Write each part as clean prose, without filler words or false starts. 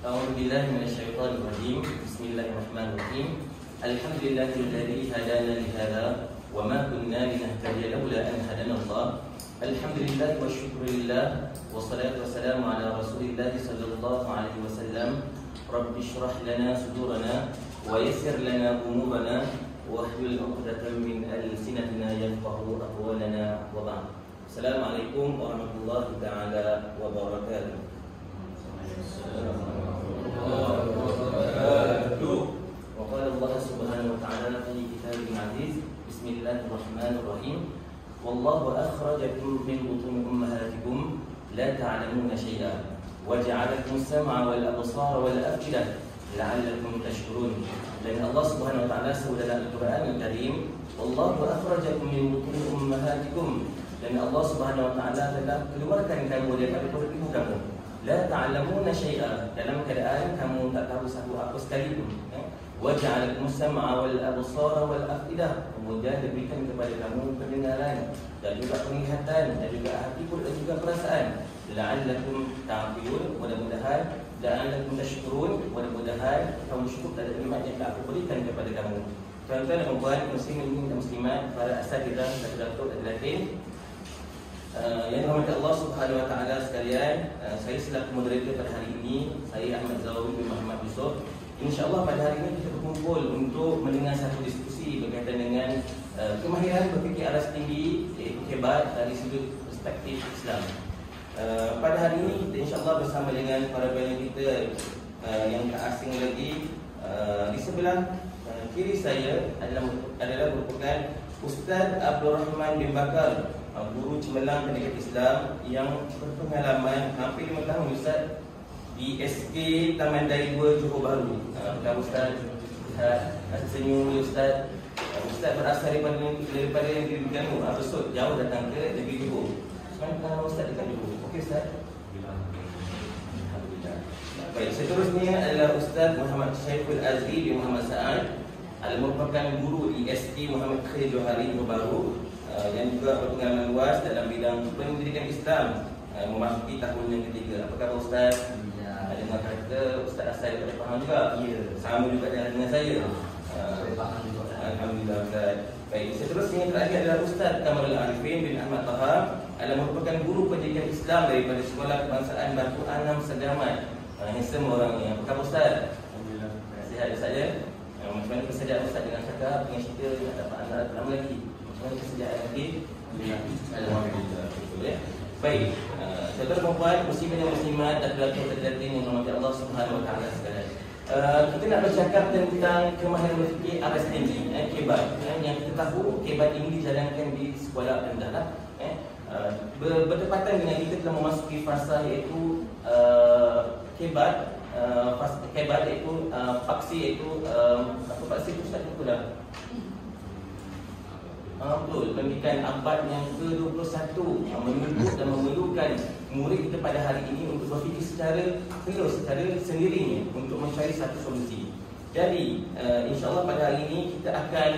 أعوذ بالله من الشيطان الرجيم. بسم الله الرحمن الرحيم. الحمد لله الذي هدانا لهذا وما كنا لنهتدي لولا أن هدانا الله. الحمد لله والشكر لله والصلاة والسلام على رسول الله صلى الله عليه وسلم. رب اشرح لنا صدورنا ويسر لنا أمورنا واحلل عقدة من ألسنتنا يفقهوا أقوالنا وبعد. السلام عليكم ورحمة الله تعالى وبركاته. وقال الله سبحانه وتعالى في كتابه العزيز بسم الله الرحمن الرحيم والله أخرجكم من بطون أمهاتكم لا تعلمون شيئا وجعلكم السمع والأبصار والأفئدة لعلكم تشكرون. Dan Allah Subhanahu wa taala sebut dalam Al-Quran Al-Karim, Wallahu akhrajakum min butuni ummahatikum, dan Allah Subhanahu wa taala telah keluarkan kamu daripada perut ibu kamu. La ta'lamuna syai'a, dalam keadaan kamu tak tahu satu apa sekalipun. Wa ja'alakum sam'a wal absara wal afidah, kemudian diberikan kepada kamu pendengaran dan juga penglihatan dan juga hati pun dan juga perasaan. La'allakum ta'qilun, mudah-mudahan la'allakum tashkurun, mudah-mudahan kamu syukur terhadap nikmat yang aku berikan kepada kamu. Tuan-tuan dan puan muslimin dan muslimat, para asatidzah dan datuk dan datin yang dirahmati Allah Subhanahu wa taala sekalian, saya selaku moderator pada hari ini, saya Ahmad Zawawi bin Muhammad Yusof. InsyaAllah pada hari ini kita berkumpul untuk mendengar satu diskusi berkaitan dengan kemahiran berfikir aras tinggi, iaitu hebat dari sudut perspektif Islam. Pada hari ini kita insyaAllah bersama dengan para penyanyi kita yang tak asing lagi. Di sebelah kiri saya adalah merupakan Ustaz Abdul Rahman bin Bakar, guru cemerlang pendidikan Islam yang berpengalaman hampir 5 tahun Ustaz di SK Taman Dai 2 Johor Bahru. Ustaz senyum Ustaz. Ustaz berasal daripada negeri Terengganu, besut jauh datang ke negeri Johor. Sekarang Ustaz dekat Johor. Okey Ustaz. Alhamdulillah. Baik, seterusnya adalah Ustaz Muhammad Syaiful Azri bin Muhammad Sa'ad, merupakan guru di SK Muhammad Khair Johari Johor Bahru, yang juga berpengalaman luas dalam bidang pendidikan Islam, memasuki tahun yang ketiga. Apa khabar Ustaz? Ya. Dengar kata Ustaz asal daripada Pahang juga? Ya. Sama juga dengan saya. Pahang juga. Alhamdulillah Ustaz. Baik, seterusnya terakhir adalah Ustaz Kamarul Arifin bin Ahmad Taha, adalah merupakan guru pendidikan Islam daripada Sekolah Kebangsaan Batu Anam Segamat. Handsome orangnya. Apa khabar Ustaz? Alhamdulillah. Sihat saja. Macam mana kesediaan Ustaz dengan cakap, dengan cerita, dengan dapat anak lama lagi? Kesediaan lagi. Alhamdulillah. Betul ya. Baik, saudara perempuan, muslimin dan muslimat dan datuk dan yang dirahmati Allah Subhanahu wa taala sekalian. Kita nak bercakap tentang kemahiran berfikir aras tinggi, kebat. Yang kita tahu kebat ini dijalankan di sekolah rendah. Bertepatan dengan kita telah memasuki fasa iaitu kebat. Kebat iaitu paksi, iaitu apa paksi itu Ustaz itu dah. Betul, pendidikan abad yang ke-21 menuntut dan memerlukan murid kita pada hari ini untuk berfikir secara terus, secara sendirinya untuk mencari satu solusi. Jadi, insyaAllah pada hari ini kita akan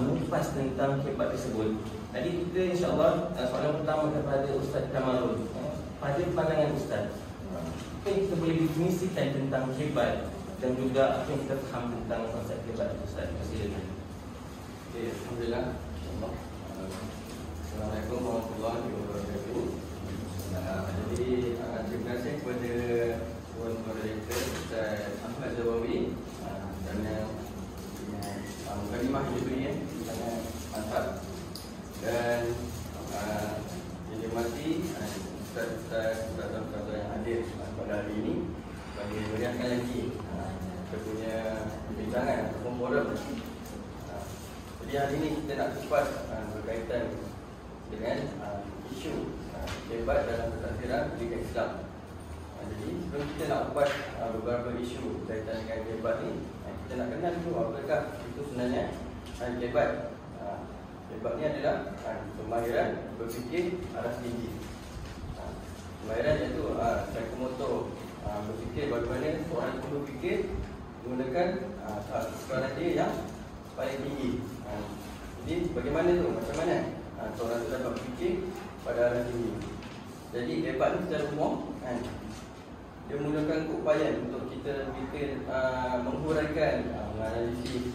mengupas tentang kebat tersebut. Jadi kita insyaAllah soalan pertama kepada Ustaz Kamarul, pada pandangan Ustaz, apa yang kita boleh definisikan tentang kebat dan juga apa yang kita faham tentang konsep kebat Ustaz? Silakan. Okay, Alhamdulillah. Assalamualaikum warahmatullahi wabarakatuh. Jadi terima kasih kepada Tuan Moderator Ustaz Ahmad Zawawi kerana mukadimah yang diberikan sangat mantap, dan yang dihormati Ustaz-Ustaz yang hadir pada hari ini bagi meriahkan lagi kita punya perbincangan ataupun forum. Jadi hari ini kita nak kupas berkaitan dengan isu kebat dalam pentadbiran pendidikan Islam. Jadi sebelum kita nak kupas beberapa isu berkaitan dengan kebat ni, kita nak kenal dulu apakah itu sebenarnya kebat. Kebat ni adalah kemahiran berfikir aras tinggi. Kemahiran iaitu psikomotor, berfikir bagaimana seorang itu berfikir menggunakan keseluruhan dia yang paling tinggi. Jadi bagaimana tu? Macam mana seorang itu dapat berfikir pada arah tinggi? Jadi kebat ni secara umum dia menggunakan keupayaan untuk kita menghuraikan, menganalisis,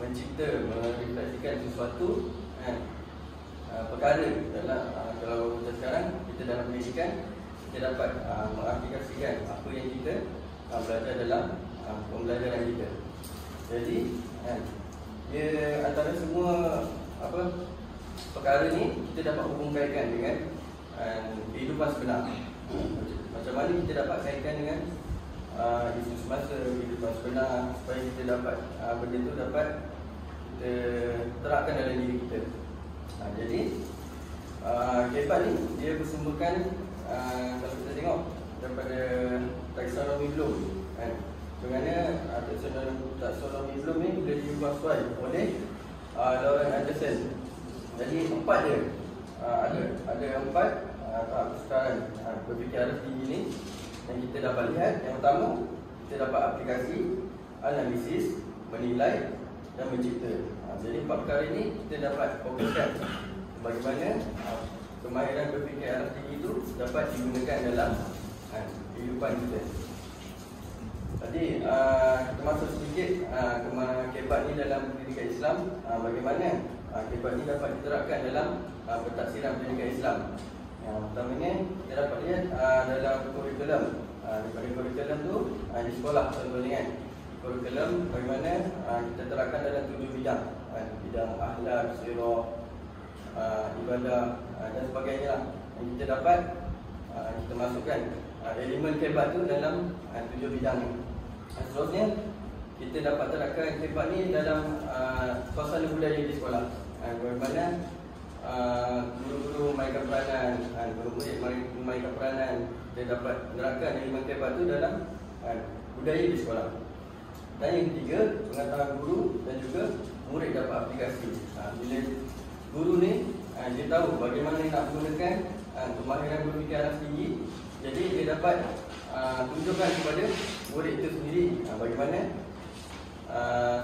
mencipta, merefleksikan sesuatu perkara dalam kalau kita sekarang kita dalam pendidikan, kita dapat mengaplikasikan apa yang kita belajar dalam pembelajaran kita. Jadi dia antara semua perkara ni kita dapat hubungkan dengan kehidupan sebenar. Macam mana kita dapat kaitkan dengan isu semasa, kehidupan sebenar, supaya kita dapat benda tu dapat kita terapkan dalam diri kita. Jadi kehidupan ni dia bersumberkan, kalau kita tengok daripada taksonomi Bloom, bagaimana taksonomi Bloom ni boleh diubah oleh Lawrence Anderson. Jadi 4 dia ada 4 tahap kesetaraan berfikir arus tinggi ni yang kita dapat lihat. Yang pertama, kita dapat aplikasi, analisis, menilai dan mencipta. Jadi 4 perkara ini kita dapat fokuskan bagaimana kemahiran berfikir arus tinggi itu dapat digunakan dalam kehidupan kita. Tadi kita masuk sedikit kebat ni dalam pendidikan Islam, bagaimana kebat ni dapat diterapkan dalam pentafsiran pendidikan Islam. Yang pertamanya kita dapat lihat dalam kurikulum. Daripada kurikulum tu di sekolah contohnya kan, kurikulum bagaimana kita terapkan dalam 7 bidang, bidang akhlak, sirah, ibadah dan sebagainya lah. Yang kita dapat kita masukkan elemen kebat tu dalam 7 bidang ni. Seterusnya kita dapat terapkan kebat ni dalam suasana budaya di sekolah. Bagaimana guru-guru memainkan peranan, guru-murid memainkan peranan. Dia dapat menerapkan elemen kebat tu dalam budaya di sekolah. Dan yang ketiga, pengetahuan guru dan juga murid dapat aplikasi. Bila guru ni dia tahu bagaimana nak menggunakan kemahiran berfikir arus tinggi, jadi dia dapat tunjukkan kepada murid itu sendiri bagaimana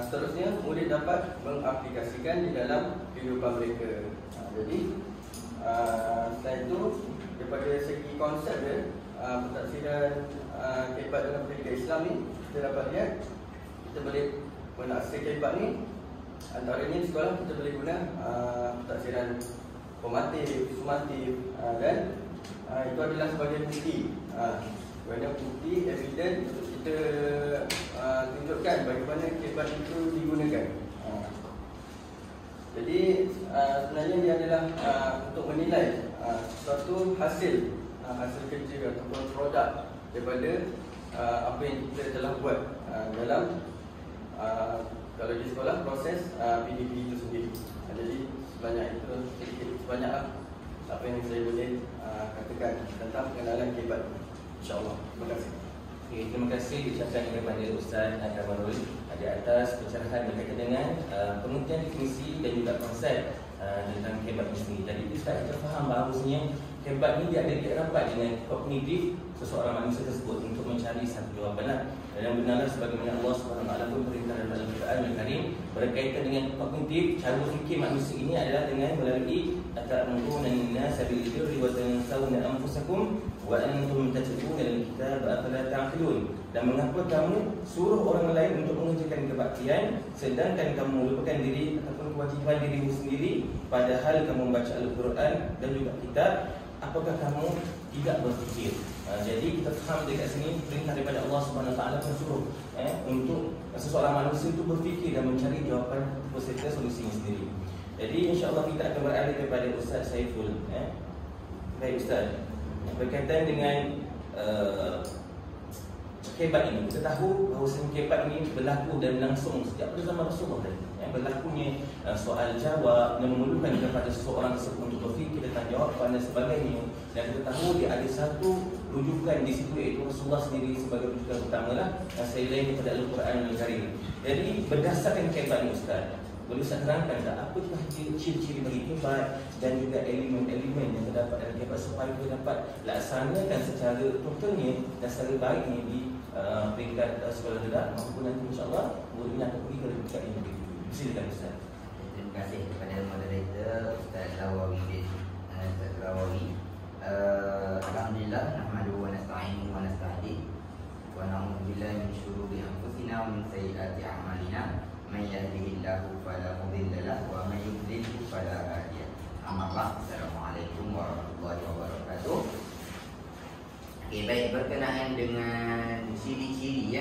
seterusnya murid dapat mengaplikasikan di dalam kehidupan mereka. Jadi selain itu, daripada segi konsep dia, pentafsiran kebat dalam pendidikan Islam ni, kita dapat lihat kita boleh menaksir kebat ni. Antaranya di sekolah kita boleh guna pentafsiran formatif, sumatif, dan itu adalah sebagai bukti. Banyak bukti, evidence untuk kita tunjukkan bagaimana kebat itu digunakan. Jadi sebenarnya dia adalah untuk menilai suatu hasil kerja ataupun produk daripada apa yang kita telah buat dalam kalau di sekolah proses PDP itu sendiri. Jadi sebanyak apa yang saya boleh katakan tentang pengenalan kebat, insya-Allah. Terima kasih. Okay, terima kasih diucapkan kepada Ustaz Kamarul di atas pencerahan berkaitan dengan pengertian definisi dan juga konsep tentang kebat ini sendiri. Jadi Ustaz kita faham bahawasanya kebat ini dia ada rapat dengan kognitif seseorang manusia tersebut untuk mencari satu jawapan. Dan benarlah sebagaimana Allah SWT pun perintah dalam Al-Quran Al-Karim berkaitan dengan kognitif. Cara berfikir manusia ini adalah dengan melalui atamuruna an-nasa bil birri wa tansawna anfusakum wa antum tatluna al-kitab afala ta'qilun. Dan mengapa kamu suruh orang lain untuk mengerjakan kebaktian sedangkan kamu melupakan diri ataupun kewajipan dirimu sendiri, padahal kamu membaca Al-Quran dan juga kitab, apakah kamu tidak berfikir? Jadi kita faham dekat sini perintah daripada Allah Subhanahu Wa Taala mensuruh untuk seseorang manusia itu berfikir dan mencari jawapan serta solusinya sendiri. Jadi insya-Allah kita akan beralih kepada Ustaz Saiful. Baik Ustaz, berkaitan dengan kebat ini, kita tahu bahawa kebat ini berlaku dan langsung sejak pada zaman Rasulullah. Berlakunya soal jawab dan memerlukan kepada seseorang tersebut untuk berfikir tentang jawapan dan sebagainya. Dan kita tahu dia ada satu rujukan di situ, iaitu Rasulullah sendiri sebagai rujukan utama lah, selain daripada Al-Quran Al-Karim. Jadi berdasarkan kebat ini Ustaz, boleh Ustaz terangkan tak apakah ciri-ciri bagi kebat dan juga elemen-elemen yang terdapat dalam kebat supaya kita dapat laksanakan secara totalnya dan secara baiknya di peringkat sekolah rendah maupun nanti insya-Allah muridnya akan pergi ke peringkat yang lebih tinggi. Silakan Ustaz. Terima kasih kepada moderator Ustaz Lawawi. Alhamdulillah, nahmaduhu wa nasta'inuhu wa nastaghfiruh sayyiati a'malina may yahdihillahu fala mudilla lahu wa may yudlil fala hadiya. Amma ba'd. Assalamualaikum warahmatullahi wabarakatuh. Okay, baik, berkenaan dengan ciri-ciri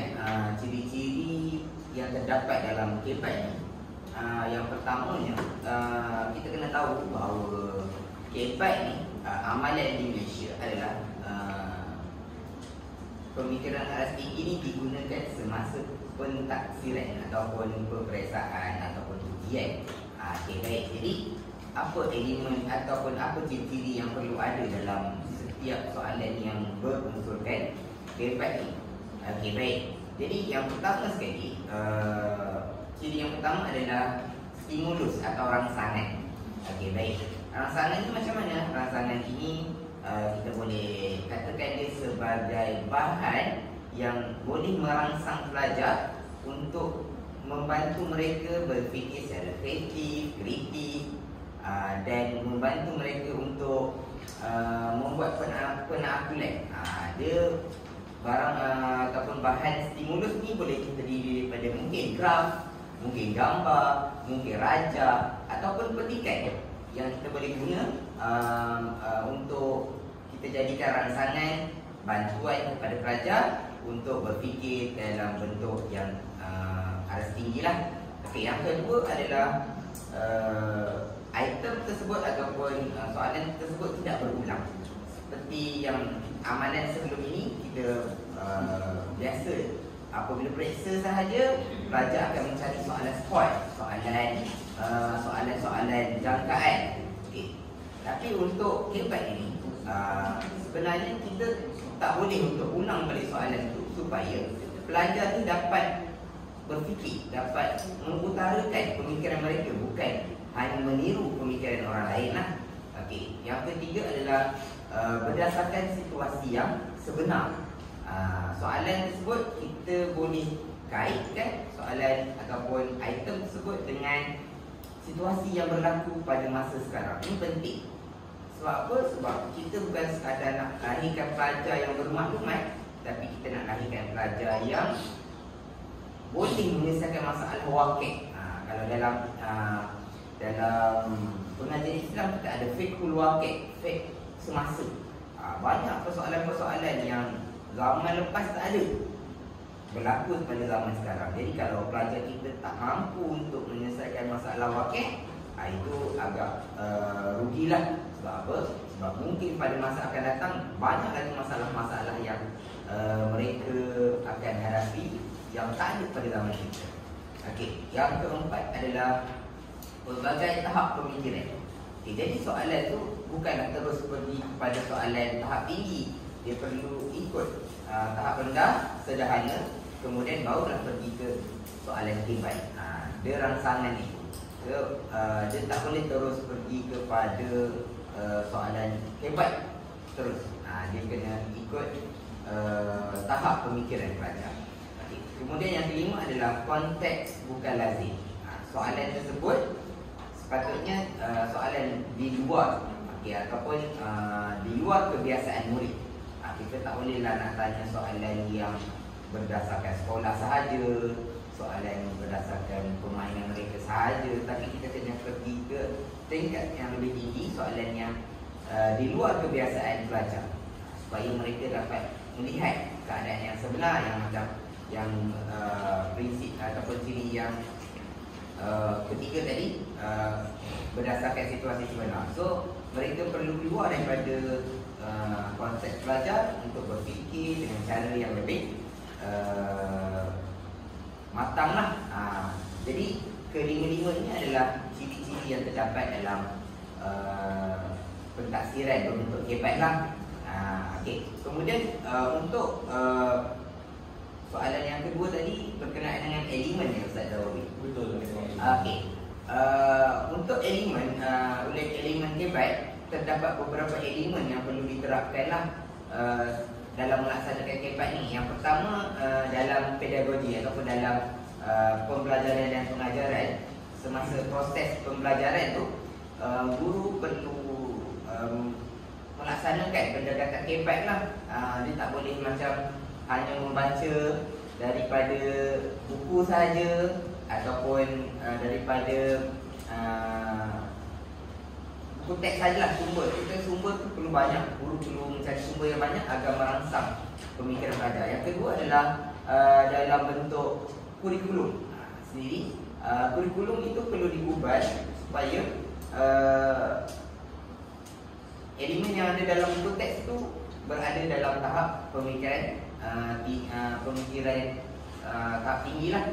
ciri-ciri yang terdapat dalam kehidupan ni. Yang pertamanya, kita kena tahu bahawa kehidupan ni, amalan di Malaysia adalah pemikiran aras tinggi ini digunakan semasa pentaksiran ataupun peperiksaan ataupun ujian. Okay, baik. Jadi apa elemen ataupun apa ciri-ciri yang perlu ada dalam setiap soalan yang berunsurkan kehidupan ini? Okay, baik. Jadi yang pertama sekali, ciri yang pertama adalah stimulus atau rangsangan. Okay, baik. Rangsangan itu macam mana? Rangsangan ini kita boleh katakan dia sebagai bahan yang boleh merangsang pelajar untuk membantu mereka berfikir secara kreatif, kritis, dan membantu mereka untuk membuat penakulan. Dia barang ataupun bahan stimulus ni boleh terdiri daripada mungkin graf, mungkin gambar, mungkin raja ataupun petikan yang kita boleh guna untuk kita jadikan rangsangan bantuan kepada pelajar untuk berfikir dalam bentuk yang aras tinggi lah. Okay, yang kedua adalah item tersebut ataupun soalan tersebut tidak berulang. Seperti yang amalan sebelum ini, kita biasa apabila periksa sahaja, pelajar akan mencari soalan spot, soalan-soalan jangkaan. Okay. Tapi untuk kehidupan ini, sebenarnya kita tak boleh untuk ulang balik soalan itu supaya pelajar tu dapat berfikir, dapat mengutarakan pemikiran mereka, bukan hanya meniru pemikiran orang lain lah. Okay. Yang ketiga adalah berdasarkan situasi yang sebenar. Soalan tersebut kita boleh kaitkan soalan ataupun item tersebut dengan situasi yang berlaku pada masa sekarang. Ini penting. Sebab apa? Sebab kita bukan sekadar nak lahirkan pelajar yang bermaklumat, tapi kita nak lahirkan pelajar yang boleh menyelesaikan masalah wakil. Kalau dalam pengajian Islam kita ada fiqhul wakil, fiqh semasa. Banyak persoalan-persoalan yang zaman lepas tak ada berlaku pada zaman sekarang. Jadi kalau pelajar kita tak mampu untuk menyelesaikan masalah wakil, itu agak rugilah. Sebab apa? Sebab mungkin pada masa akan datang banyak lagi masalah-masalah yang mereka akan hadapi yang tak ada pada zaman kita. Okey, yang keempat adalah pelbagai tahap pemikiran. Okay, jadi soalan tu bukanlah terus pergi kepada soalan tahap tinggi. Dia perlu ikut tahap rendah, sederhana, kemudian barulah pergi ke soalan hebat. Dia rangsangan ni. Dia tak boleh terus pergi kepada soalan hebat terus. Dia kena ikut tahap pemikiran pelajar. Okay. Kemudian yang kelima adalah konteks bukan lazim. Soalan tersebut sepatutnya soalan di luar, ataupun di luar kebiasaan murid. Kita tak bolehlah nak tanya soalan yang berdasarkan sekolah sahaja, soalan berdasarkan permainan mereka sahaja, tapi kita kena pergi ke tingkat yang lebih tinggi, soalan yang di luar kebiasaan pelajar, supaya mereka dapat melihat keadaan yang sebenar, yang macam yang prinsip ataupun ciri yang ketiga tadi, berdasarkan situasi sebenar. So mereka perlu keluar daripada konsep pelajar untuk berfikir dengan cara yang lebih matanglah. Jadi kelima-lima ini adalah ciri-ciri yang terdapat dalam pentaksiran berbentuk hebat lah. Okay. Kemudian untuk soalan yang kedua tadi berkenaan dengan elemen yang Ustaz Dawawi. Betul. Okay. Untuk elemen, oleh elemen hebat, terdapat beberapa elemen yang perlu diterapkanlah dalam melaksanakan kehidupan ni. Yang pertama, dalam pedagogi ataupun dalam pembelajaran dan pengajaran. Semasa proses pembelajaran tu, guru perlu melaksanakan pendekatan kehidupan lah. Dia tak boleh macam hanya membaca daripada buku saja ataupun daripada buku teks sajalah sumber. Kita sumber tu perlu banyak, guru perlu mencari sumber yang banyak agar merangsang pemikiran pelajar. Yang kedua adalah dalam bentuk kurikulum sendiri. Kurikulum itu perlu diubah supaya elemen yang ada dalam buku teks itu berada dalam tahap pemikiran tahap tinggi lah,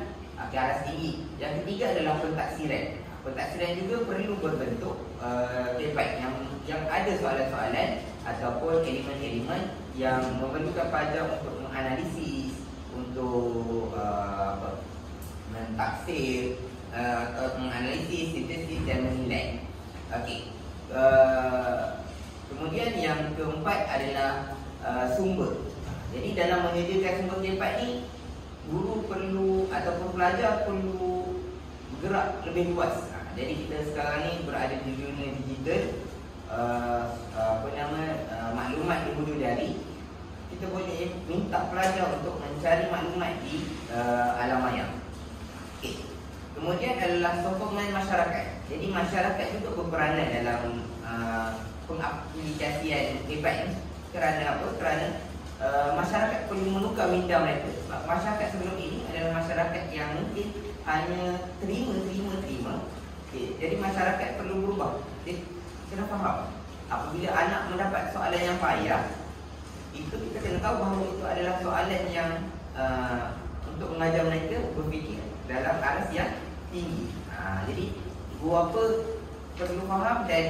ke aras tinggi. Yang ketiga adalah pentaksiran. Pentaksiran juga perlu berbentuk tempat yang ada soalan-soalan ataupun elemen-elemen yang memerlukan pelajar untuk menganalisis, untuk mentaksir, atau menganalisis, sintesis dan menilai. Okey. Kemudian yang keempat adalah sumber. Jadi dalam menyediakan sumber tempat ni, guru perlu ataupun pelajar perlu bergerak lebih luas. Jadi kita sekarang ni berada di dunia digital, maklumat di hujung jari. Kita boleh minta pelajar untuk mencari maklumat di alam maya. Okay. Kemudian adalah sokongan masyarakat. Jadi masyarakat juga berperanan dalam pengaplikasian hebat ni. Kerana apa? Kerana masyarakat perlu menukar minda mereka. Sebab masyarakat sebelum ini adalah masyarakat yang mungkin hanya terima. Okay. Jadi masyarakat perlu berubah. Jadi kena faham, apabila anak mendapat soalan yang payah, itu kita kena tahu bahawa itu adalah soalan yang untuk mengajar mereka berfikir dalam aras yang tinggi. Jadi guru apa perlu faham dan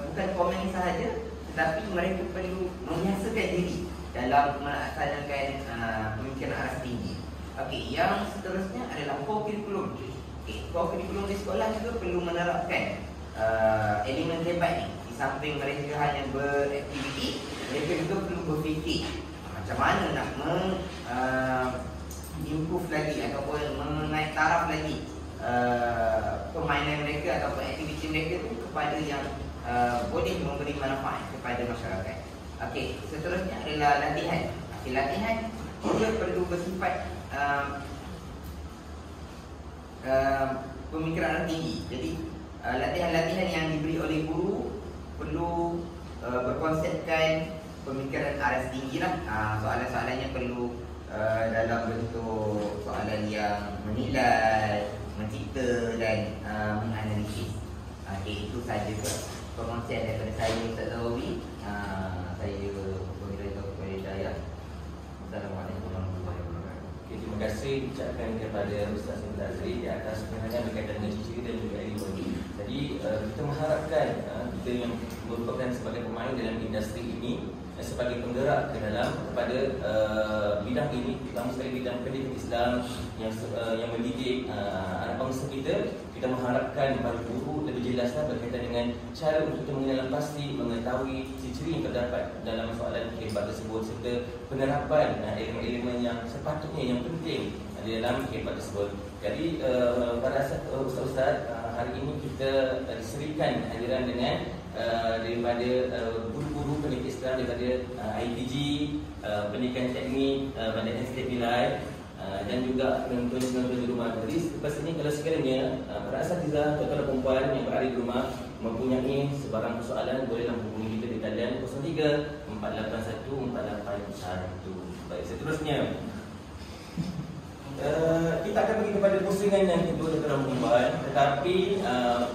bukan komen sahaja, tetapi mereka perlu membiasakan diri dalam melaksanakan pemikiran aras tinggi. Okey, yang seterusnya adalah kurikulum. Okay, kurikulum di sekolah juga perlu menerapkan elemen hebat ni. Di samping mereka hanya beraktiviti, mereka juga perlu berfikir macam mana nak improve lagi ataupun menaik taraf lagi permainan mereka ataupun aktiviti mereka tu kepada yang boleh memberi manfaat kepada masyarakat. Okey, seterusnya adalah latihan. Okay, latihan juga perlu bersifat pemikiran tinggi. Jadi latihan-latihan yang diberi oleh guru perlu berkonsepkan pemikiran aras tinggi lah. Soalan-soalannya perlu dalam bentuk soalan yang menilai, mencipta dan menganalisis. Okay, itu sahaja pengusian daripada saya, Ustaz Zawawi. Saya beritahu kepada Dayat. Assalamualaikum warahmatullahi wabarakatuh. Terima kasih ucapkan kepada Ustaz Ibn Azri di atas penerangan berkaitan dengan ciri dan juga ilmu ini. Jadi kita mengharapkan kita yang merupakan sebagai pemain dalam industri ini sebagai penggerak ke dalam kepada bidang ini, terutama sekali bidang pendidikan Islam yang mendidik anak bangsa kita. Kita mengharapkan para guru lebih jelaslah berkaitan dengan cara untuk kita mengenal pasti, mengetahui ciri-ciri yang terdapat dalam soalan hebat tersebut serta penerapan elemen-elemen yang sepatutnya, yang penting di dalam hebat tersebut. Jadi para ustaz-ustaz, hari ini kita diserikan hadiran dengan daripada guru-guru pendidik Islam daripada ITG, pendidikan teknik pada STP Live, dan juga penonton-penonton di rumah. Jadi lepas ini kalau sekiranya para asatizah atau perempuan yang berada di rumah mempunyai sebarang persoalan, bolehlah menghubungi kita di talian 03 481 481. Baik, seterusnya kita akan pergi kepada pusingan yang kedua tuan-tuan dan puan, tetapi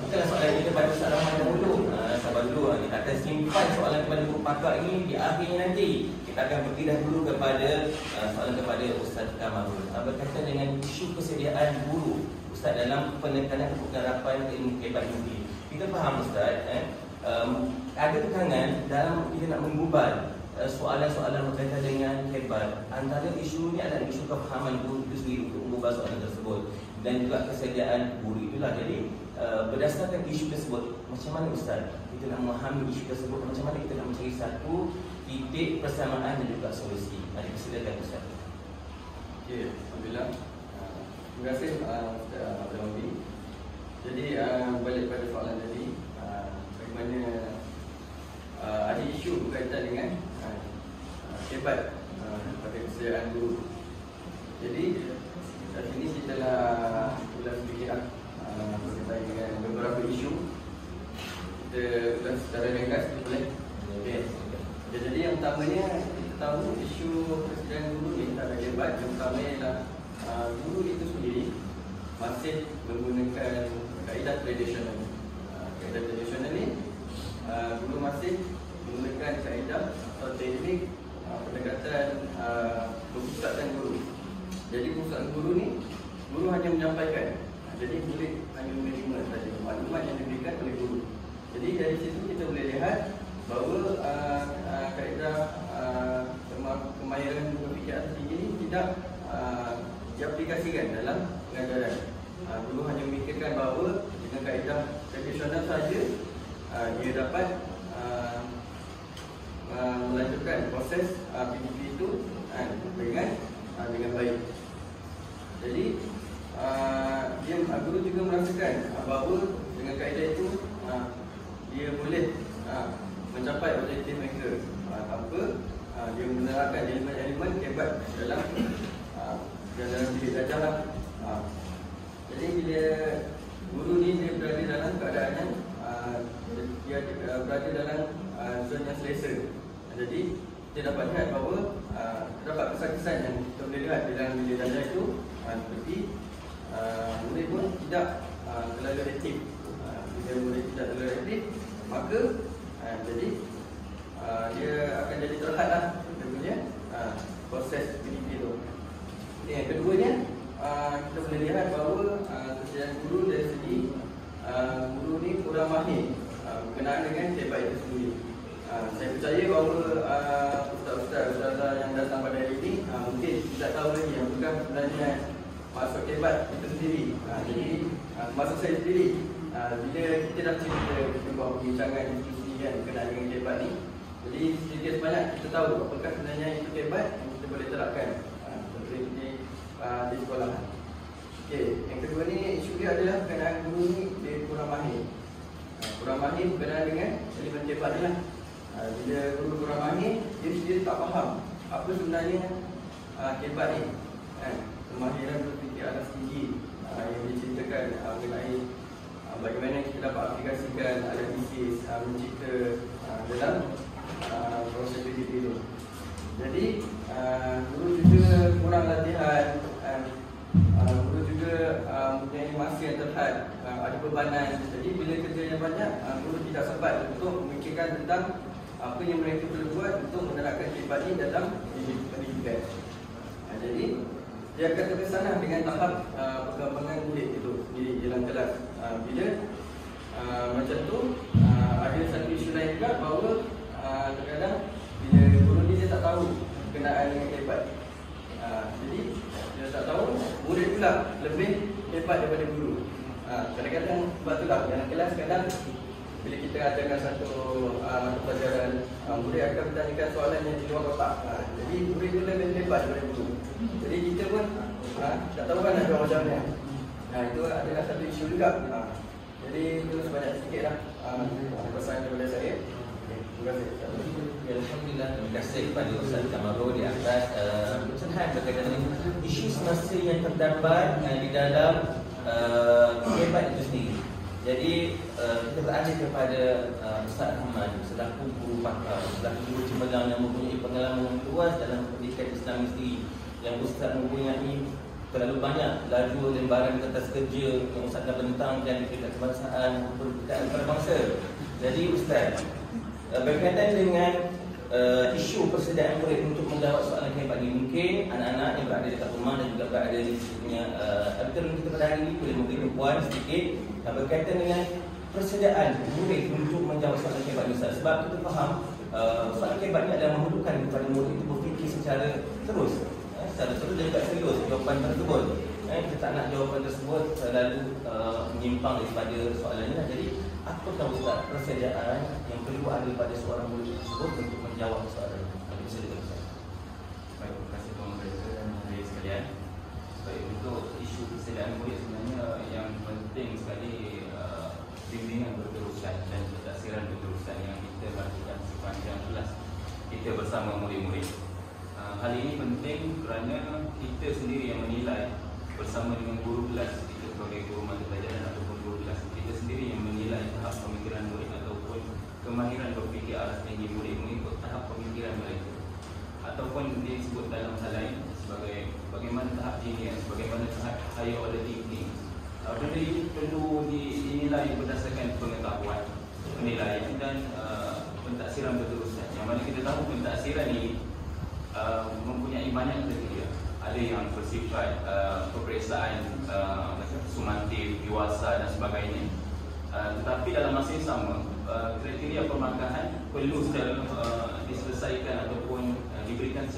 bukanlah soalan kita pada Ustaz Rahman dahulu. Sabar dulu, kita akan simpan soalan kepada guru pakar ini di akhirnya nanti. Kita akan pergi dahulu kepada soalan kepada Ustaz Kamarul berkaitan dengan isu kesediaan guru Ustaz dalam penekanan penerapan ilmu hebat ini. Kita faham Ustaz, ada tekangan dalam kita nak menggubal soalan-soalan berkaitan dengan hebat. Antara isu ni adalah isu kefahaman guru itu sendiri untuk mengubah soalan tersebut dan juga kesediaan guru itulah. Jadi berdasarkan isu tersebut, macam mana Ustaz kita nak memahami isu tersebut, macam mana kita nak mencari satu titik persamaan dan juga solusi. Mari persilakan Ustaz. Okey, alhamdulillah. Terima kasih Ustaz Zawawi. Jadi balik pada soalan tadi, bagaimana ada isu berkaitan dengan hebat pada kesediaan guru. Jadi kat sini kita nak ulas sedikit berkaitan dengan beberapa isu. Kita ulas secara ringkas, boleh? Okey. Jadi yang pertamanya kita tahu isu persediaan guru ni tak ada hebat. Yang pertama ialah guru itu sendiri masih menggunakan kaedah tradisional. Kaedah tradisional ni guru masih menggunakan kaedah atau teknik pendekatan perpustakaan guru. Jadi perpustakaan guru ni, guru hanya menyampaikan. Jadi murid hanya menerima saja maklumat yang diberikan oleh guru. Jadi dari situ kita boleh lihat bahawa kaedah kemahiran berfikiran tinggi ini tidak diaplikasikan dalam pengajaran. Guru hanya memikirkan bahawa dengan kaedah tradisional saja dia dapat melanjutkan proses PDP itu dengan baik. Jadi guru juga merasakan bahawa dengan kaedah itu dia boleh mencapai objektif mereka tanpa dia menerapkan elemen-elemen hebat dalam diri belajar lah. Jadi bila guru ni dia berada dalam keadaan yang dia berada dalam zon yang selesa. Jadi kita dapat lihat bahawa terdapat kesan-kesan yang kita boleh lihat dalam bilik belajar itu seperti murid pun tidak terlalu aktif. Bila murid tidak terlalu aktif, maka jadi dia akan jadi terhadlah dia punya proses PDP itu. Yang keduanya kita boleh lihat bahawa kesediaan guru dari segi guru ni kurang mahir berkenaan dengan hebat itu sendiri. Saya percaya bahawa ustaz-ustaz yang datang pada hari ini mungkin tidak tahu lagi yang bukan sebenarnya maksud hebat itu sendiri. Jadi maksud saya sendiri, bila kita dah kita buat perbincangan diskusi kan berkenaan dengan hebat ni, jadi sedikit sebanyak kita tahu apakah sebenarnya itu hebat yang kita boleh terapkan di sekolah. Okey, yang kedua ni isu dia adalah berkenaan guru ni dia kurang mahir. Kurang mahir berkenaan dengan elemen hebat ni lah. Bila guru kurang mahir, dia sendiri tak faham apa sebenarnya hebat ni. Kemahiran berfikir alas tinggi yang diceritakan mengenai bagaimana kita dapat aplikasikan analisis mencipta dalam proses PDP itu. Jadi guru juga kurang latihan, guru juga mempunyai masa yang terhad, ada bebanan. Jadi bila kerjanya banyak, guru tidak sempat untuk memikirkan tentang apa yang mereka perlu buat untuk menerapkan hebat ini dalam pendidikan. Jadi dia akan terkesanlah dengan tahap perkembangan murid itu sendiri dalam kelas. Bila macam tu, ada satu isu lain juga bahawa terkadang bila guru ni dia tak tahu berkenaan dengan hebat. Jadi dia tak tahu, murid pula lebih hebat daripada guru. Kadang-kadang sebab itulah dalam kelas kadang bila kita adakan satu pelajaran, murid akan bertanyakan soalan yang di luar kotak. Jadi murid tu lebih hebat daripada guru. Jadi kita pun tak tahu kan nak jawab macam mana. Itu adalah satu isu juga. Jadi itu sebanyak sikit lah pesan daripada saya. Terima kasih. Alhamdulillah, terima kasih kepada Ustaz Kamarul di atas pencerahan berkaitan dengan isu semasa yang terdapat di dalam hebat itu sendiri. Jadi kita beralih kepada Ustaz Ahmad selaku guru pakar, selaku guru cemerlang yang mempunyai pengalaman yang luas dalam pendidikan Islam sendiri, yang Ustaz mempunyai terlalu banyak laju lembaran kertas kerja yang Ustaz dah bentangkan di dekat kebangsaan maupun dekat antarabangsa. Jadi Ustaz, berkaitan dengan isu persediaan murid untuk menjawab soalan hebat ini, mungkin anak-anak yang berada dekat rumah dan juga berada di sekitarnya auditorium kita pada hari ini boleh memberi tumpuan sedikit berkaitan dengan persediaan murid untuk menjawab soalan hebat ini, Ustaz. Sebab kita faham soalan hebat ini adalah memerlukan kepada murid itu berfikir secara terus dan juga serius jawapan tersebut. Kita tak nak jawapan tersebut selalu menyimpang daripada soalannya. Jadi apa tahu Ustaz persediaan yang perlu ada pada seorang murid tersebut untuk menjawab soalan ini? Bisa dengan Ustaz. Baik, terima kasih Tuan Moderator dan hadirin sekalian. Baik, untuk isu persediaan murid sebenarnya yang penting sekali bimbingan berterusan dan pentadbiran berterusan yang kita lakukan sepanjang kelas kita bersama murid-murid. hal ini penting kerana kita sendiri yang menilai bersama dengan guru kelas, kita sebagai guru mata pelajaran ataupun guru kelas, kita sendiri yang menilai tahap pemikiran murid ataupun kemahiran berfikir arah tinggi murid mengikut tahap pemikiran mereka, ataupun disebut dalam hal lain sebagai bagaimana tahap genius, bagaimana tahap higher order thinking. Benda ini perlu dinilai berdasarkan pengetahuan, penilaian dan pentaksiran berterusan. Yang mana kita tahu pentaksiran ini mempunyai banyak kriteria. Ada yang bersifat peperiksaan sumatif, dewasa dan sebagainya. Tetapi dalam masa yang sama, kriteria permakahan perlu secara diselesaikan ataupun diberikan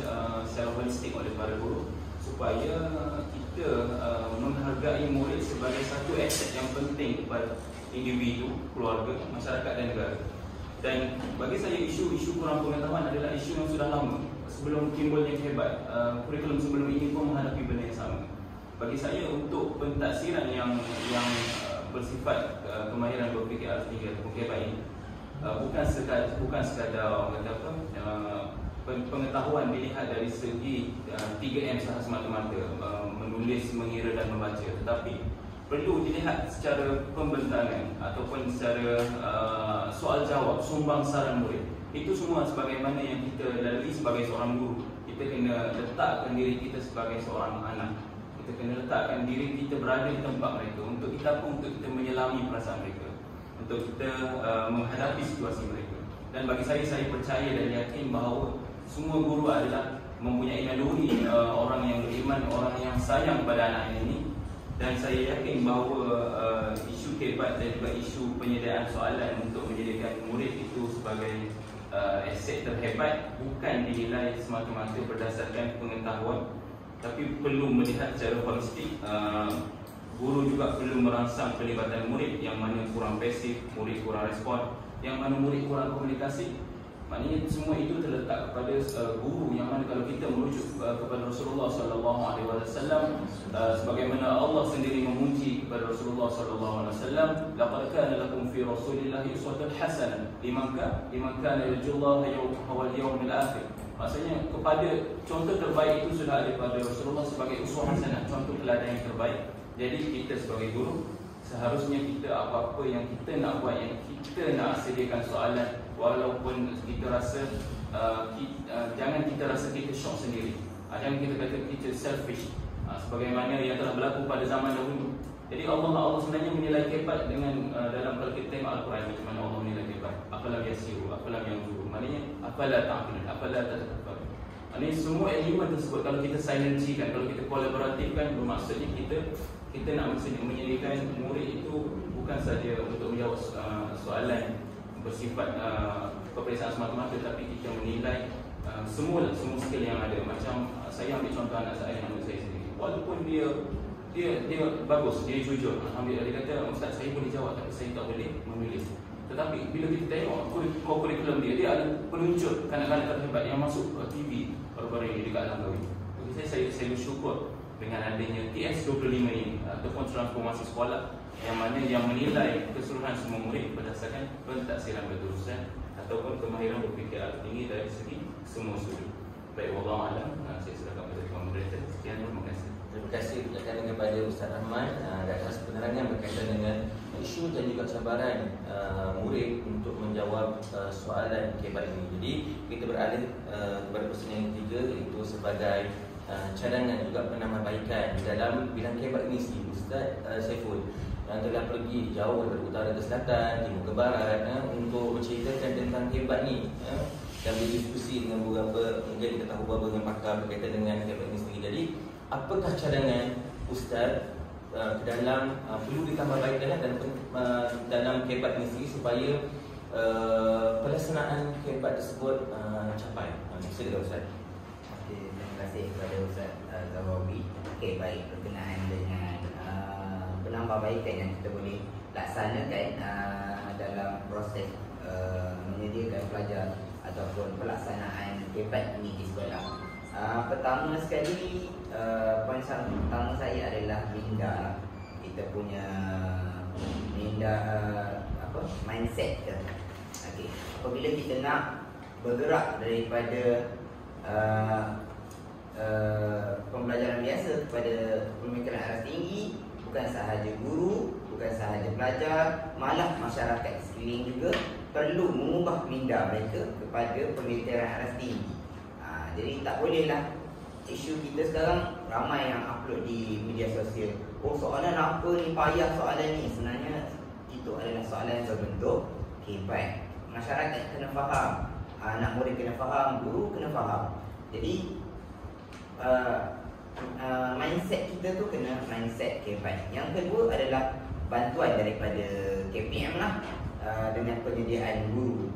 secara holistik oleh para guru supaya kita menghargai murid sebagai satu aset yang penting kepada individu, keluarga, masyarakat dan negara. Dan bagi saya isu-isu kurang pengetahuan adalah isu yang sudah lama. Sebelum timbulnya kehebat, kurikulum sebelum ini pun menghadapi benda yang sama. Bagi saya untuk pentaksiran yang bersifat kemahiran berfikir arah tinggi ataupun kehebat ini bukan sekadar orang kata apa, pengetahuan dilihat dari segi 3M sahaja semata-mata, menulis, mengira dan membaca, tetapi perlu dilihat secara pembentangan ataupun secara soal jawab, sumbang saran murid. Itu semua sebagaimana yang kita lalui sebagai seorang guru. Kita kena letakkan diri kita sebagai seorang anak. Kita kena letakkan diri kita berada di tempat mereka. Untuk kita apa? Untuk kita menyelami perasaan mereka, untuk kita menghadapi situasi mereka. Dan bagi saya percaya dan yakin bahawa semua guru adalah mempunyai naluri orang yang beriman, orang yang sayang pada anak ini. Dan saya yakin bahawa isu kehebat dan juga isu penyediaan soalan untuk menjadikan murid itu sebagai aset terhebat bukan dinilai semata-mata berdasarkan pengetahuan, tapi perlu melihat secara holistik. Guru juga perlu merangsang pelibatan murid yang mana kurang pasif, murid kurang respon, yang mana murid kurang komunikasi. Maknanya semua itu terletak kepada guru, yang mana kalau kita merujuk kepada Rasulullah sallallahu alaihi wasallam, sebagaimana Allah sendiri memuji kepada Rasulullah sallallahu alaihi wasallam, laqad kana lakum fi rasulillahi uswatun hasanah liman kana yarjullaha wal yawmil akhir. Maksudnya kepada contoh terbaik itu sudah ada pada Rasulullah sebagai uswah hasanah, contoh teladan yang terbaik. Jadi kita sebagai guru seharusnya kita apa-apa yang kita nak buat, yang kita nak sediakan soalan, walaupun kita rasa jangan kita rasa kita syok sendiri, jangan kita kata kita selfish, sebagaimana yang telah berlaku pada zaman dahulu. Jadi Allah sebenarnya menilai kehebat dengan dalam kalau kita tengok Al-Quran macam mana Allah menilai kehebat. Apalah yasiru, apalah yang zuru. Maknanya apalah ta'qilun, apalah tatafakkarun. Maknanya semua elemen tersebut kalau kita sinergikan, kalau kita kolaboratifkan, bermaksudnya kita nak menyediakan murid itu bukan saja untuk menjawab soalan bersifat peperiksaan semata-mata, tapi kita menilai semua skill yang ada. Macam saya ambil contoh anak saya sendiri, walaupun dia bagus, dia jujur, alhamdulillah, dia kata ustaz saya boleh jawab tapi saya tak boleh menulis. Tetapi bila kita tengok kurikulum dia ada penunjuk kanak-kanak terhebat yang masuk TV baru-baru ini dekat Langkawi. Jadi saya bersyukur dengan adanya TS25 ini ataupun transformasi sekolah yang mana yang menilai keseluruhan semua murid berdasarkan pentaksiran berterusan ataupun kemahiran berfikir arah tinggi dari segi semua sudut. Baik, wallahu a'lam. Saya serahkan kepada Tuan Moderator. Sekian, terima kasih. Terima kasih ucapkan kepada Ustaz Rahman atas penerangan berkaitan dengan isu dan juga cabaran murid untuk menjawab soalan kehebat ini. Jadi kita beralih kepada persoalan yang ketiga, iaitu sebagai cadangan juga penambahbaikan dalam bidang kehebat ini sendiri. Ustaz Saiful yang telah pergi jauh dari utara ke selatan, timur ke barat untuk menceritakan tentang kehebat ni dan berdiskusi dengan beberapa, mungkin kita tahu beberapa dengan pakar berkaitan dengan kehebat ini sendiri. Jadi apakah cadangan Ustaz ke dalam perlu ditambahbaikan dalam kehebat ini sendiri supaya pelaksanaan kehebat tersebut capai? Silakan Ustaz. Terima kasih kepada Ustaz Zawawi. Okey, baik, berkenaan dengan penambahbaikan yang kita boleh laksanakan dalam proses menyediakan pelajar ataupun pelaksanaan kehebat ini di sekolah. Pertama sekali, poin pertama saya adalah minda kita punya mindset kita. Okey, apabila kita nak bergerak daripada pembelajaran biasa kepada pemikiran aras tinggi, bukan sahaja guru, bukan sahaja pelajar, malah masyarakat sekeliling juga perlu mengubah minda mereka kepada pemikiran aras tinggi. Jadi tak bolehlah isu kita sekarang ramai yang upload di media sosial. Oh, soalan apa ni, payah soalan ni. Sebenarnya itu adalah soalan berbentuk hebat. Masyarakat kena faham, anak murid kena faham, guru kena faham. Jadi mindset kita tu kena mindset hebat. Yang kedua adalah bantuan daripada KPM lah, dengan penyediaan guru.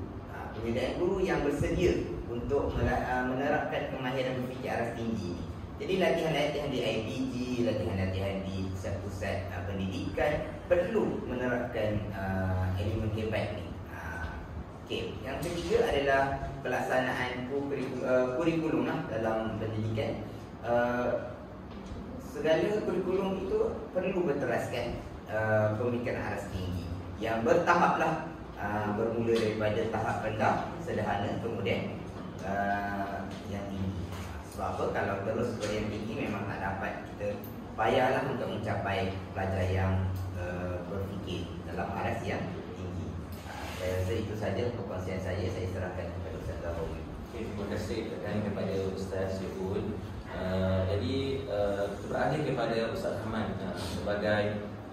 Penyediaan guru yang bersedia untuk menerapkan kemahiran berfikir aras tinggi. Jadi latihan-latihan di IPG, latihan-latihan di pusat-pusat pendidikan perlu menerapkan elemen hebat ni. Okay. Yang ketiga adalah pelaksanaan kurikulum lah dalam pendidikan. Segala kurikulum itu perlu berteraskan pemikiran aras tinggi yang bertahap lah, bermula daripada tahap rendah, sederhana, kemudian yang tinggi. Sebab apa? Kalau terus ke yang tinggi memang tak dapat, kita payahlah untuk mencapai pelajar yang berfikir dalam aras yang tinggi. Saya rasa itu saja perkongsian saya serahkan kepada Ustaz Zahawi. Okay, terima kasih kepada Ustaz Syekul. Jadi kita berakhir kepada Ustaz Ahmad sebagai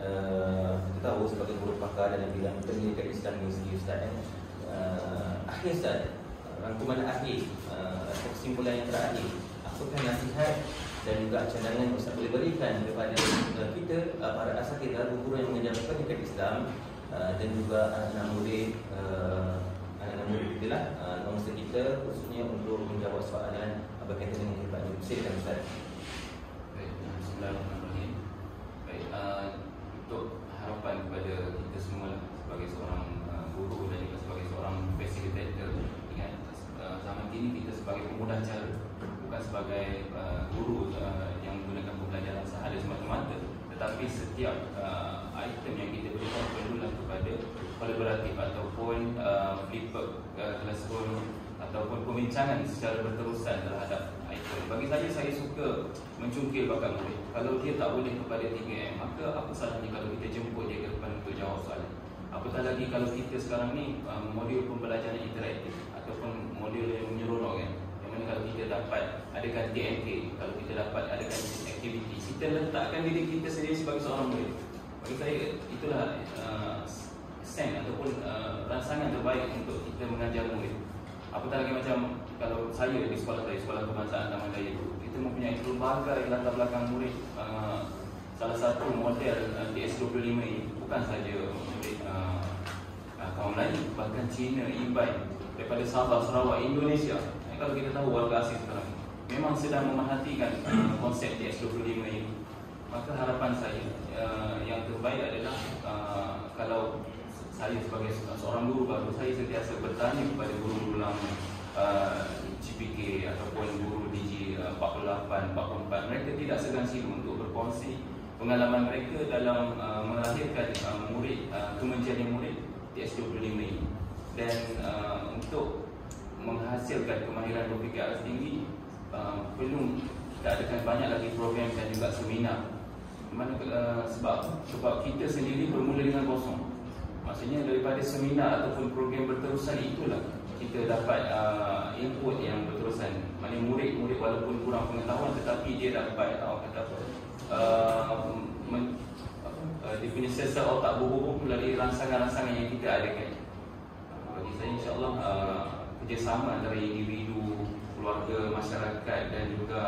kita tahu sebagai guru pakar dalam bidang pendidikan Islam di segi Ustaz. Akhir Ustaz, rangkuman akhir atau kesimpulan yang terakhir, apakah nasihat dan juga cadangan Ustaz boleh berikan kepada kita para asatidz, guru yang mengajar pendidikan Islam dan juga anak-anak murid kita lah, bangsa kita, khususnya untuk menjawab soalan berkaitan dengan kehidupan hidup. Silakan Ustaz. Baik, bismillahirrahmanirrahim. Baik, untuk harapan kepada kita semua sebagai seorang guru dan juga sebagai seorang fasilitator, ingat zaman kini kita sebagai pemudah cara, bukan sebagai guru yang menggunakan pembelajaran sahaja semata-mata, tetapi setiap item yang kita berikan perlulah kepada kolaboratif ataupun flipper classroom ataupun perbincangan secara berterusan terhadap item. Bagi saya suka mencungkil bakat murid. Kalau dia tak boleh kepada 3M, maka apa salahnya kalau kita jemput dia ke depan untuk jawab soalan. Apatah lagi kalau kita sekarang ni modul pembelajaran interaktif ataupun modul yang menyeronok kan, yang mana kalau kita dapat adakan TMK, kalau kita dapat adakan aktiviti, kita letakkan diri kita sendiri sebagai seorang murid. Bagi saya itulah sen ataupun rangsangan terbaik untuk kita mengajar murid. Apatah lagi macam kalau saya di sekolah saya, Sekolah Kebangsaan Taman Daya itu, kita mempunyai berbagai latar belakang murid. Salah satu model TS25 ini bukan saja murid kaum Melayu, bahkan Cina, Iban, daripada Sabah, Sarawak, Indonesia. Kalau kita tahu warga asing sekarang memang sedang memerhatikan konsep TS25 ini. Maka harapan saya yang terbaik adalah kalau saya sebagai seorang guru baru, saya sentiasa bertanya kepada guru-guru lama CPK ataupun guru DG 48, 44. Mereka tidak segan-silu untuk berkongsi pengalaman mereka dalam melahirkan murid, kemenjadian murid TS25 ini. Dan untuk menghasilkan kemahiran berfikir aras tinggi, perlu kita adakan banyak lagi program dan juga seminar. Mana sebab kita sendiri bermula dengan kosong. Maksudnya daripada seminar ataupun program berterusan itulah kita dapat input yang berterusan. Maksudnya murid-murid walaupun kurang pengetahuan tetapi dia dapat dia punya sel-sel otak berhubung melalui rangsangan-rangsangan yang kita adakan. Bagi saya insyaAllah kerjasama antara individu, keluarga, masyarakat dan juga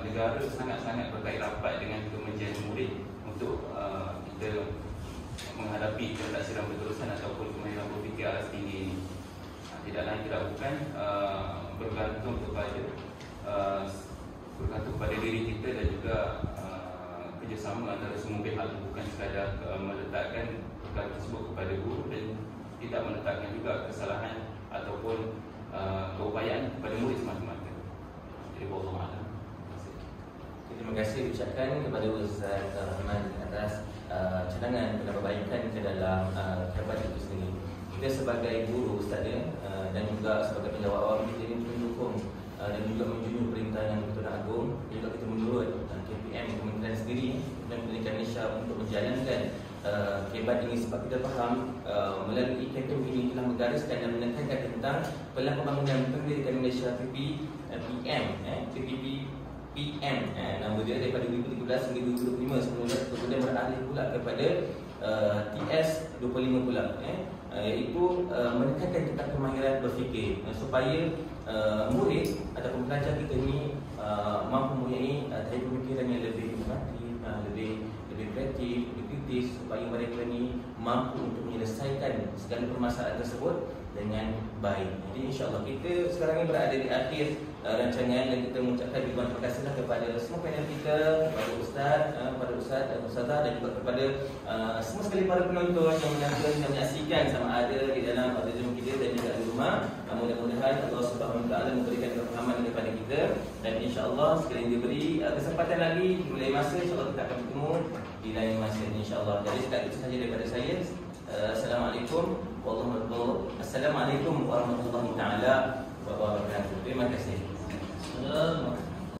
negara sangat-sangat berkait rapat dengan kemenjadian murid untuk kita menghadapi ketidaksesuaian berterusan ataupun kemahiran berfikir aras tinggi ini. Tidak lain tidak bukan bergantung kepada diri kita dan juga kerjasama antara semua pihak, bukan sekadar meletakkan perkara tersebut kepada guru dan tidak meletakkan juga kesalahan ataupun keupayaan kepada murid semata-mata. Jadi wallahu a'lam. Terima kasih ucapkan kepada Ustaz Rahman atas cadangan dan perbaikan ke dalam kerabat itu sendiri. Kita sebagai guru Ustaz dan juga sebagai penjawab awam, kita ingin mendukung dan juga menjunjung perintah yang betul dan Agung, juga kita menurut KPM Kementerian sendiri dan Pendidikan Malaysia untuk menjalankan kebat ini, sebab kita faham melalui KPM ini telah menggariskan dan menekankan tentang Pelan Pembangunan Pendidikan Malaysia PPM, nama dia daripada 2013 hingga 2025, kemudian beralih pula kepada TS 25 pula, iaitu menekankan tentang kemahiran berfikir supaya murid ataupun pelajar kita ni mampu mempunyai tahap pemikiran yang lebih inovatif, lebih kreatif, lebih kritis, supaya mereka ni mampu untuk menyelesaikan segala permasalahan tersebut dengan baik. Jadi insya-Allah kita sekarang ni berada di akhir rancangan, dan kita mengucapkan ribuan terima kasih kepada semua panel kita, kepada ustaz dan ustazah, dan juga kepada semua sekali para penonton yang menonton dan menyaksikan sama ada di dalam Zoom kita dan juga di rumah. Mudah-mudahan Allah Subhanahu Wa Taala memberikan kefahaman kepada kita, dan insya-Allah sekali diberi kesempatan lagi di lain masa, insya-Allah kita akan bertemu di lain masa insya-Allah. Jadi setakat itu saja daripada saya. Assalamualaikum warahmatullahi taala wabarakatuh. Terima kasih.